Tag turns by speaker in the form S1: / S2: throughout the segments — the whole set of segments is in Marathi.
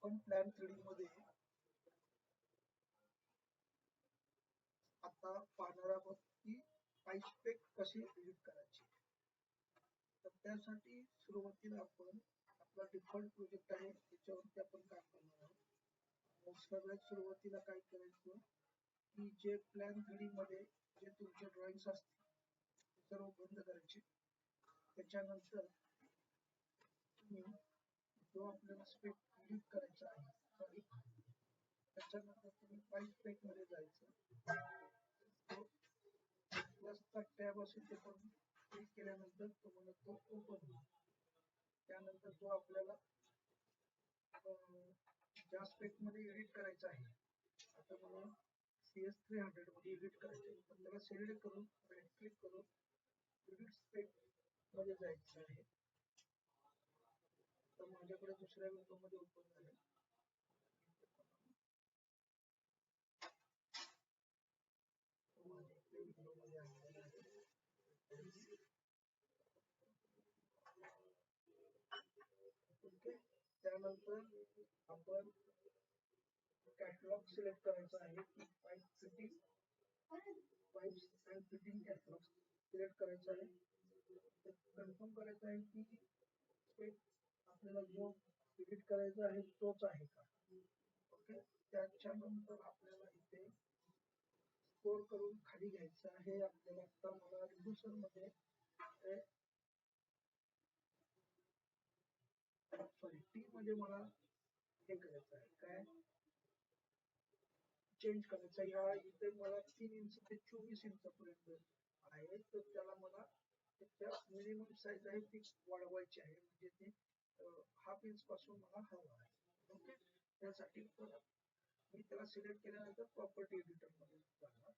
S1: आपण प्लॅन 3D मध्ये आता पाहणार आहोत की पाईप कशी एडिट करायची. तर त्यासाठी सुरुवातीला आपण आपला डिफॉल्ट प्रोजेक्ट आहे त्याच्यावरती आपण काम करणार आहोत. सगळ्यात सुरुवातीला काय करायचं की जे प्लॅन 3D मध्ये जे तुमचे ड्रॉइंग्स असतील ते सर्व बंद करायचे. त्याच्यानंतर तुम्ही जो आपल्याला स्पेक एडिट करायचा आहे सॉरी त्याच्यानंतर तुम्ही पाईप पेक मध्ये जायचं. प्लसचा टॅब असेल ते पण क्लिक केल्यानंतर तुम्हाला तो ओपन होईल. त्यानंतर जो आपल्याला ज्या स्पेक मध्ये एडिट करायचा आहे, आता मला CS300 मध्ये एडिट करायचं आहे, तर त्याला सिलेक्ट करून राईट क्लिक करून एडिट स्पेक मध्ये जायचं आहे. तर माझ्याकडे दुसऱ्या विंडो मध्ये ओपन झालं. विंडो मध्ये आलेला आहे. ओके, त्यानंतर आपण कॅटलॉग सिलेक्ट करायचा आहे की pipe fitting pipes and fitting catalogue select करायचा आहे. कन्फर्म करायचं आहे की स्पेक आपल्याला जो एडिट करायचा आहे तोच आहे का. ओके, त्याच्यानंतर आपल्याला इथे स्कोर करून खाली घ्यायचं आहे. आपल्याला आता मला रिड्युसर मध्ये सॉरी टी मध्ये मला हे करायचं आहे, काय चेंज करायचं. ह्या इथे मला 3 इंच ते 24 इंच पर्यंत आहे, तर त्याला मला त्याच्या मिनिमम साईज आहे ती वाढवायची आहे, म्हणजे ते हाफ इंच पासून मला हवं आहे. ओके, त्यासाठी मी त्याला सिलेक्ट केल्यानंतर प्रॉपर्टी एडिटर मध्ये जाणार.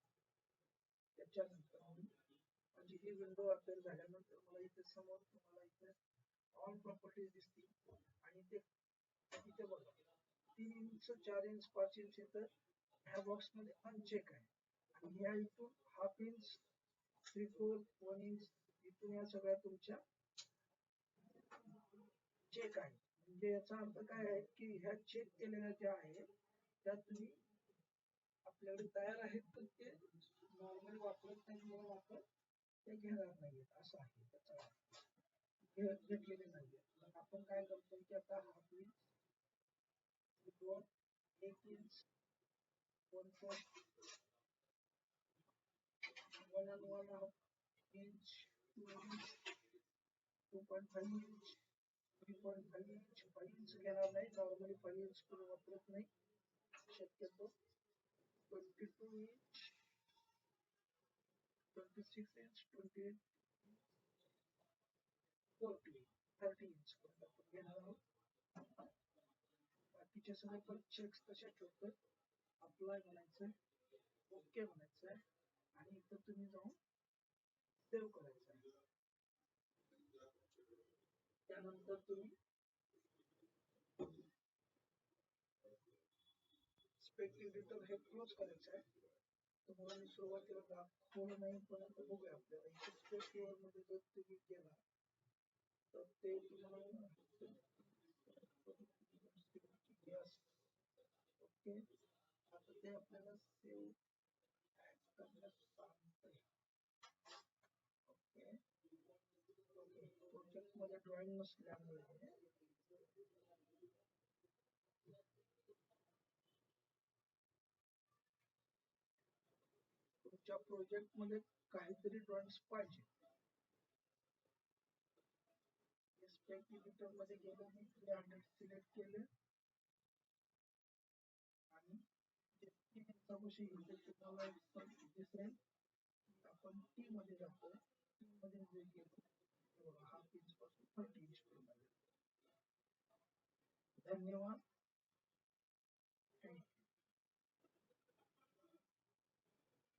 S1: त्याच्यानंतर म्हणजे ही विंडो अपडेट झाल्यानंतर मला इथे समोर तुम्हाला इथे ऑल प्रॉपर्टीज दिसतील आणि ते इथे बघा 3 इंच 4 इंच 5 इंच तर ह्या बॉक्स मध्ये अनचेक आहे आणि ह्या इथून हाफ इंच 3/4 1 इंच इथून या सगळ्या तुमच्या चेक आहे. म्हणजे याचा अर्थ काय आहे की ह्या चेक केलेल्या ज्या आहेत त्या तुम्ही आपल्याकडे तयार आहेत तर ते नॉर्मली वापरत नाही म्हणून आपण ते घेणार नाहीयेत असं आहे. त्याचा घेतलेले नाहीये. मग आपण काय करतो की आता half inch 1 inch 1/4 1 and 1/2 inch 2 inch 2.5 inch 3.5 inch 5 inch घेणार नाही. नॉर्मली 5 इंच कोणी वापरत नाही शक्यतो. 22 इंच 26 इंच 28 40 30 इंच पर्यंत आपण घेणार आहोत. बाकीचे सगळे पण चेक्स तसे ठेवतो. अप्लाय म्हणायचंय, ओके म्हणायचंय आणि इथं तुम्ही जाऊन सेव्ह करायचं आहे. त्यानंतर तुम्ही स्पेक एडिटर हे क्लोज करायचं आहे. तुम्हाला मी सुरुवातीला दाखवलं नाही पण आता बघूया आपल्याला इथे स्पेक लेअर मध्ये जर तुम्ही गेला तर ते तुम्हाला ओके, आता ते आपल्याला सेव्ह करण्यास सांगते. ओके, प्रोजेक्ट मध्ये ड्रॉइंग नसल्यामुळे तुमच्या प्रोजेक्ट मध्ये काहीतरी ड्रॉइंग्स पाहिजे. स्पेक एडिटर मध्ये गेलो मी 300 सिलेक्ट केले आणि जे 3 इंचापाशी इथे तुम्हाला दिसेल आपण टी मध्ये जातोय. टी मध्ये जे गेलो हाफ इंच पासून 30 इंच पर्यंत. धन्यवाद.